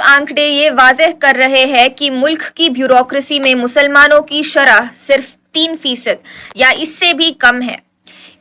आंकड़े ये वाज़ेह कर रहे हैं कि मुल्क की ब्यूरोक्रेसी में मुसलमानों की शरह सिर्फ 3% या इससे भी कम है।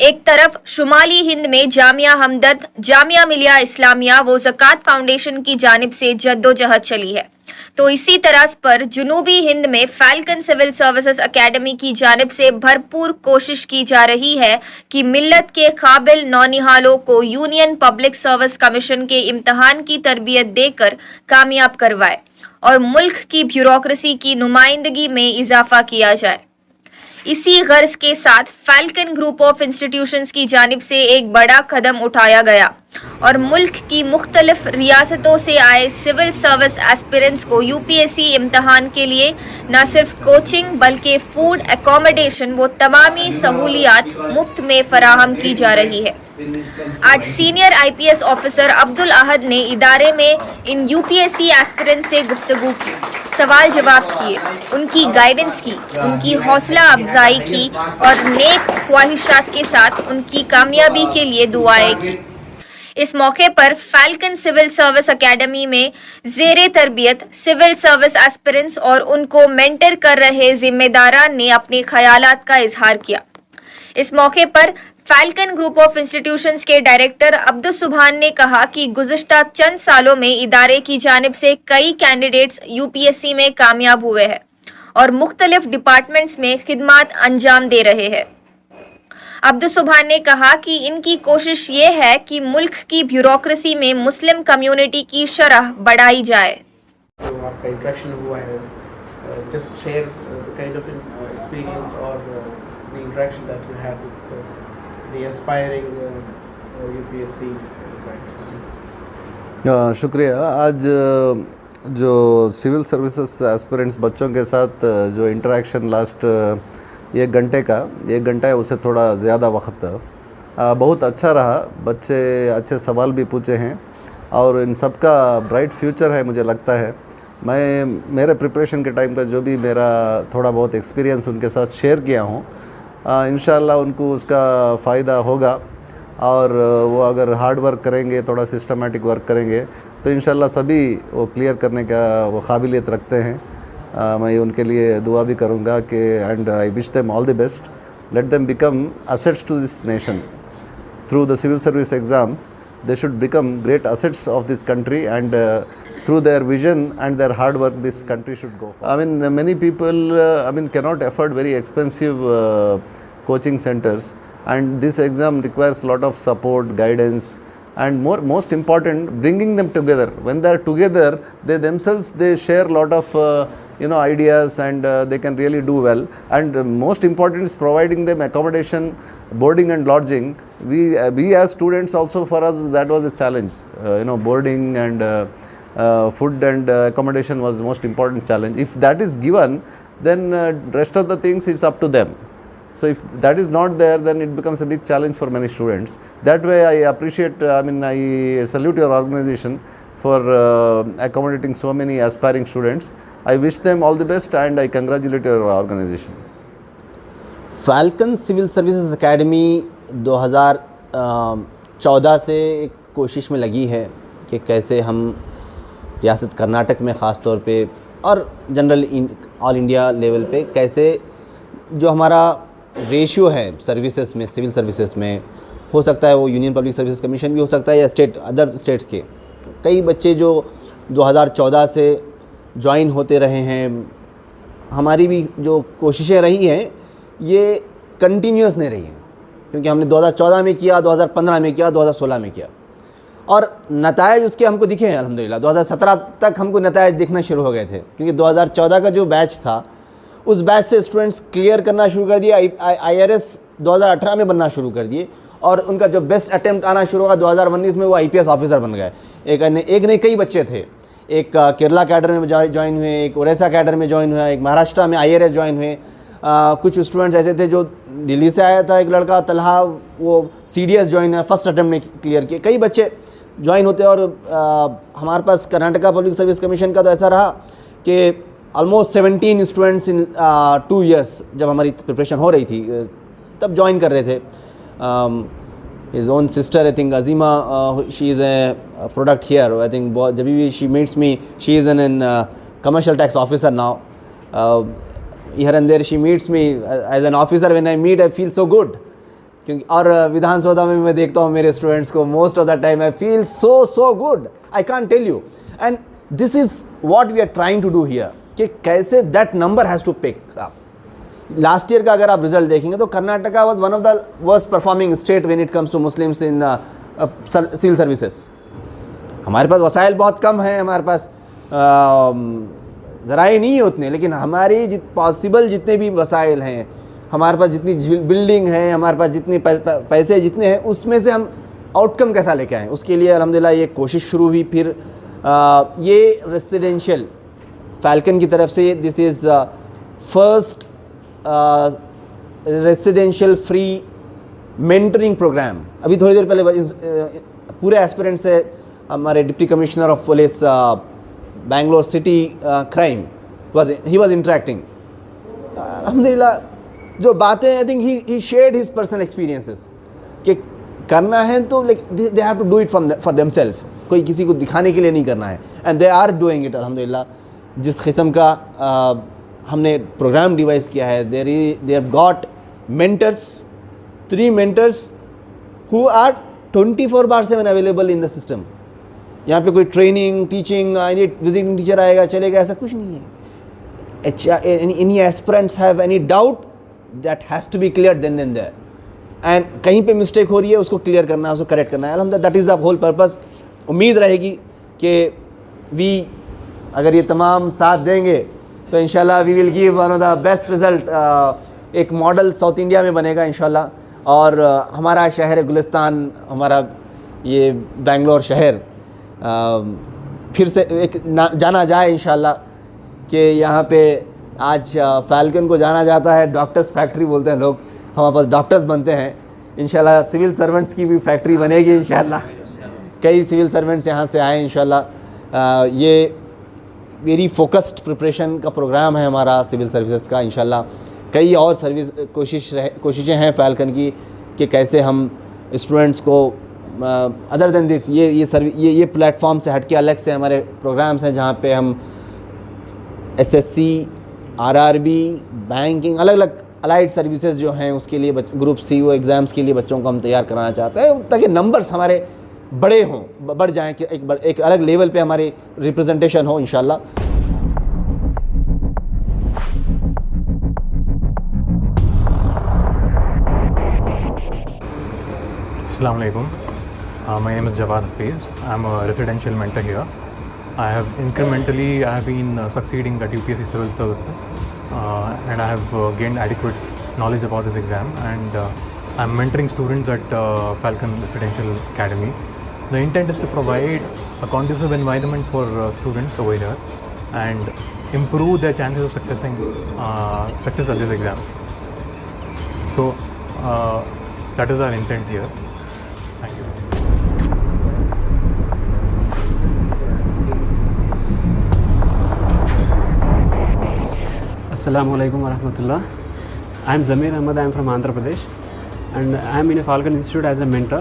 एक तरफ शुमाली हिंद में जामिया हमदर्द, जामिया मिलिया इस्लामिया व ज़कात फाउंडेशन की जानिब से जद्दोजहद चली है, तो इसी तरह पर जुनूबी हिंद में फैल्कन सिविल सर्विसेज अकेडमी की जानिब से भरपूर कोशिश की जा रही है कि मिल्लत के काबिल नौनिहालों को यूनियन पब्लिक सर्विस कमीशन के इम्तहान की तरबियत देकर कामयाब करवाए और मुल्क की ब्यूरोक्रेसी की नुमाइंदगी में इजाफा किया जाए। इसी गर्ज के साथ फैल्कन ग्रुप ऑफ इंस्टीट्यूशंस की जानिब से एक बड़ा कदम उठाया गया और मुल्क की मुख्तलिफ रियासतों से आए सिविल सर्विस एस्पिरेंट्स को यूपीएससी इम्तहान के लिए न सिर्फ कोचिंग बल्कि फूड, एकोमोडेशन व तमामी सहूलियात मुफ्त में फराहम की जा रही है। आज सीनियर आईपीएस ऑफिसर अब्दुल अहद ने इदारे में इन यूपीएससी एस्पिरेंट्स से गुफ्तगू की, सवाल जवाब किए, उनकी गाइडेंस की, उनकी हौसला अफजाई की और नेक ख्वाहिशात के साथ उनकी कामयाबी के लिए दुआएं की। इस मौके पर फैल्कन सिविल सर्विस एकेडमी में ज़ेरे तरबियत सिविल सर्विस एस्पिरेंट्स और उनको मेंटर कर रहे जिम्मेदारान ने अपने ख्यालात का इजहार किया। इस मौके पर फैल्कन ग्रुप ऑफ इंस्टीट्यूशंस के डायरेक्टर अब्दुल सुभान ने कहा कि गुज़िश्ता चंद सालों में इदारे की जानिब से कई कैंडिडेट्स यूपीएससी में कामयाब हुए हैं और मुख्तलिफ डिपार्टमेंट्स में खिदमात अंजाम दे रहे हैं। अब्दुल सुभान ने कहा कि इनकी कोशिश ये है कि मुल्क की ब्यूरोक्रेसी में मुस्लिम कम्युनिटी की शरह बढ़ाई जाए। तो आपका इंट्रैक्शन हुआ है, just share kind of experience और the interaction that you have with the aspiring UPSC students. शुक्रिया। आज जो सिविल सर्विसेज एस्पिरेंट्स बच्चों के साथ जो इंटरेक्शन लास्ट 1 घंटा है, उससे थोड़ा ज़्यादा वक्त बहुत अच्छा रहा। बच्चे अच्छे सवाल भी पूछे हैं और इन सब का ब्राइट फ्यूचर है मुझे लगता है। मैं मेरे प्रिपरेशन के टाइम का जो भी मेरा थोड़ा बहुत एक्सपीरियंस उनके साथ शेयर किया हूँ, इंशाल्लाह उनको उसका फ़ायदा होगा और वो अगर हार्ड वर्क करेंगे, थोड़ा सिस्टमेटिक वर्क करेंगे तो इंशाल्लाह सभी वो क्लियर करने का वो काबिलियत रखते हैं। मैं उनके लिए दुआ भी करूँगा कि and I wish them all the best, let them become assets to this nation through the civil service exam. They should become great assets of this country and through their vision and their hard work this country should go for. I mean many people cannot afford very expensive coaching centers, and this exam requires a lot of support, guidance, and most important, bringing them together. When they are together, they themselves they share a lot of ideas and they can really do well. And most important is providing them accommodation, boarding and lodging. We as students also, for us that was a challenge. Boarding and food and accommodation was the most important challenge. If that is given, then rest of the things is up to them. So if that is not there, then it becomes a big challenge for many students. That way I appreciate, I salute your organization for accommodating so many aspiring students. I wish them all the best and I congratulate your organization. Falcon civil services academy 2014 से एक कोशिश में लगी है कि कैसे हम रियासत कर्नाटक में ख़ास तौर पे और जनरल ऑल इंडिया लेवल पे कैसे जो हमारा रेशियो है सर्विसेज में, सिविल सर्विसेज में, हो सकता है वो यूनियन पब्लिक सर्विस कमीशन भी हो सकता है या अदर स्टेट्स के कई बच्चे जो 2014 से ज्वाइन होते रहे हैं। हमारी भी जो कोशिशें रही हैं ये कंटिन्यूस नहीं रही हैं, क्योंकि हमने 2014 में किया, 2015 में किया, 2016 में किया और नतायज उसके हमको दिखे हैं अल्हम्दुलिल्लाह। 2017 तक हमको नतायज दिखना शुरू हो गए थे, क्योंकि 2014 का जो बैच था उस बैच से स्टूडेंट्स क्लियर करना शुरू कर दिया। IRS 2018 में बनना शुरू कर दिए और उनका जो बेस्ट अटेम्प्ट आना शुरू हुआ 2019 में वो IPS ऑफिसर बन गए। एक नहीं कई बच्चे थे, एक केरला कैडर में ज्वाइन हुए, एक ओडिशा कैडर में ज्वाइन हुआ, एक महाराष्ट्र में IRS ज्वाइन हुए। कुछ स्टूडेंट्स ऐसे थे जो दिल्ली से आया था, एक लड़का तलहा, वो CDS ज्वाइन है, फर्स्ट अटेम्प्ट में क्लियर किए। कई बच्चे ज्वाइन होते और हमारे पास कर्नाटका पब्लिक सर्विस कमीशन का तो ऐसा रहा कि ऑलमोस्ट 17 स्टूडेंट्स इन 2 years जब हमारी प्रिपरेशन हो रही थी तब ज्वाइन कर रहे थे। his own sister, I think Azima, she is a product here. I think जब भी she meets me, she is an commercial tax officer now. Here and there she meets me as an officer. When I meet, I feel so good. क्योंकि और विधानसभा में मैं देखता हूँ मेरे students को, most of the time I feel so good, I can't tell you. And this is what we are trying to do here, कि कैसे that number has to pick up. Last year का अगर आप result देखेंगे तो Karnataka was one of the worst performing state when it comes to Muslims in civil services. हमारे पास वसाइल बहुत कम हैं, हमारे पास ज़राए नहीं है उतने, लेकिन हमारी पॉसिबल जितने भी वसाइल हैं, हमारे पास जितनी बिल्डिंग है, हमारे पास जितने पैसे जितने हैं, उसमें से हम आउटकम कैसा लेके आएँ, उसके लिए अल्हम्दुलिल्लाह ये कोशिश शुरू हुई. फिर ये रेसिडेंशियल फैल्कन की तरफ से this is first residential free mentoring program. अभी थोड़ी देर पहले पूरे एस्पिरेंट से हमारे deputy commissioner of police Bangalore city crime he was interacting. अल्हम्दुलिल्लाह जो बातें, I think he shared his personal experiences कि करना है तो like they have to do it for themself, कोई किसी को दिखाने के लिए नहीं करना है. And they are doing it अल्हम्दुलिल्लाह. जिस किस्म का हमने प्रोग्राम डिवाइस किया है, they have got mentors, 3 mentors who are 24/7 available in the system. यहाँ पे कोई ट्रेनिंग, टीचिंग, विजिटिंग टीचर आएगा चलेगा, ऐसा कुछ नहीं है. Any aspirants have any doubt, that has to be cleared then and there. And कहीं पे मिस्टेक हो रही है उसको क्लियर करना है, उसको करेक्ट करना है. अल्हम्दुलिल्लाह that is the whole purpose. उम्मीद रहेगी कि वी अगर ये तमाम साथ देंगे तो इंशाल्लाह we will give one of the best result. एक मॉडल साउथ इंडिया में बनेगा इंशाल्लाह. और हमारा शहर गुलिस्तान, हमारा ये बेंगलोर शहर फिर से एक जाना जाए इंशाल्लाह, कि यहाँ पे आज फैल्कन को जाना जाता है डॉक्टर्स फैक्ट्री बोलते हैं लोग. हमारे पास डॉक्टर्स बनते हैं. इंशाल्लाह सिविल सर्वेंट्स की भी फैक्ट्री बनेगी इंशाल्लाह. कई सिविल सर्वेंट्स यहाँ से आए इंशाल्लाह. ये वेरी फोकस्ड प्रिपरेशन का प्रोग्राम है हमारा सिविल सर्विसेज का. इंशाल्लाह कई और कोशिशें हैं फैल्कन की कि कैसे हम स्टूडेंट्स को अदर देन दिस ये प्लेटफॉर्म से हट के अलग से हमारे प्रोग्राम्स हैं जहाँ पे हम SSC, RRB, बैंकिंग, अलग अलग अलाइड सर्विसेज जो हैं उसके लिए ग्रुप C वो एग्ज़ाम्स के लिए बच्चों को हम तैयार कराना चाहते हैं, ताकि नंबर्स हमारे बड़े हों, बढ़ जाएं, कि एक अलग लेवल पे हमारी रिप्रेजेंटेशन हो इंशाल्लाह. Assalamu alaikum. My name is Jawad Hafiz. I'm a residential mentor here. I have been succeeding at UPSC Civil Services, and I have gained adequate knowledge about this exam, and I'm mentoring students at Falcon Residential Academy. The intent is to provide a conducive environment for students over here and improve their chances of success at this exam. So that is our intent here. Thank you. Assalamu alaikum wa rahmatullah. I am Zamir Ahmad. I am from Andhra Pradesh, and I am in a Falcon Institute as a mentor.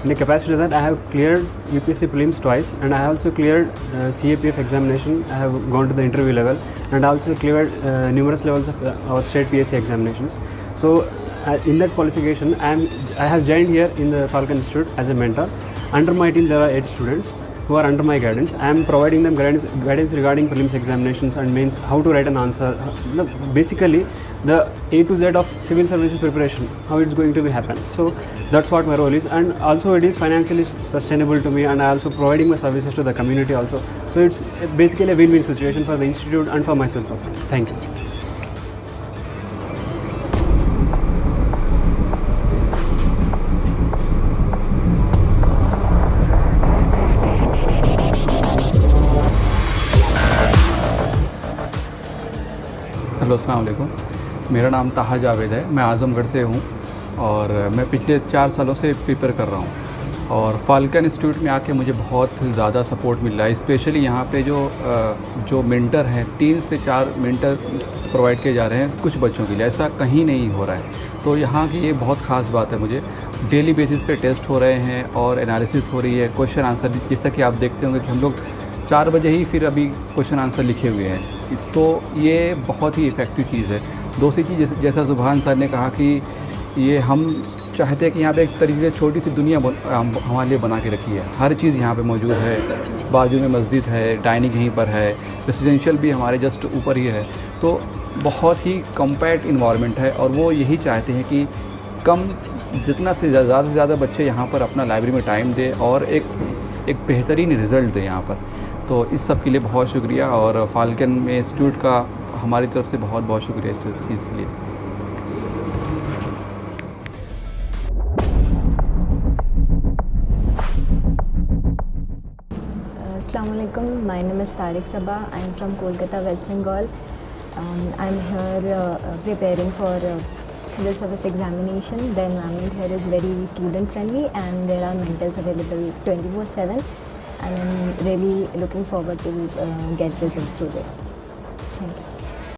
In the capacity that I have cleared UPSC prelims twice, and I have also cleared CAPF examination. I have gone to the interview level, and I also cleared numerous levels of our state PSC examinations. So in that qualification, I have joined here in the Falcon Institute as a mentor. Under my team there are 8 students who are under my guidance. I am providing them guidance regarding prelims examinations and means how to write an answer. Basically, the A to Z of civil services preparation, how it's going to be happen. So that's what my role is, and also it is financially sustainable to me, and I also providing my services to the community also. So it's basically a win-win situation for the institute and for myself also. Thank you. Hello अस्सलाम वालेकुम. मेरा नाम ताहा जावेद है. मैं आज़मगढ़ से हूँ और मैं पिछले 4 सालों से प्रिपेयर कर रहा हूँ. और फाल्कन इंस्टीट्यूट में आके मुझे बहुत ज़्यादा सपोर्ट मिल रहा है. स्पेशली यहाँ पे जो मेंटर हैं, 3 से 4 मेंटर प्रोवाइड किए जा रहे हैं कुछ बच्चों के लिए. ऐसा कहीं नहीं हो रहा है, तो यहाँ की ये बहुत ख़ास बात है मुझे. डेली बेसिस पे टेस्ट हो रहे हैं और एनालिसिस हो रही है, क्वेश्चन आंसर, जैसा कि आप देखते होंगे कि हम लोग 4 बजे ही फिर अभी क्वेश्चन आंसर लिखे हुए हैं। तो ये बहुत ही इफ़ेक्टिव चीज़ है। दूसरी चीज़ जैसा सुभान सर ने कहा कि ये हम चाहते हैं कि यहाँ पे एक तरीके से छोटी सी दुनिया हमारे लिए बना के रखी है। हर चीज़ यहाँ पे मौजूद है, बाजू में मस्जिद है, डाइनिंग यहीं पर है, रेसिडेंशियल भी हमारे जस्ट ऊपर ही है। तो बहुत ही कम्पैक्ट इन्वायरमेंट है और वो यही चाहते हैं कि जितना से ज़्यादा बच्चे यहाँ पर अपना लाइब्रेरी में टाइम दें और एक बेहतरीन रिज़ल्ट दें यहाँ पर। तो इस सब के लिए बहुत शुक्रिया और फाल्कन में इंस्टीट्यूट का हमारी तरफ से बहुत बहुत शुक्रिया इस चीज़ के लिए। Assalamualaikum. My name is Tariq Sabah. I am from Kolkata, West Bengal. I am here preparing for civil service examination. The environment here is very student friendly and there are mentors available 24/7. And I am really looking forward to get results through this. Thank you.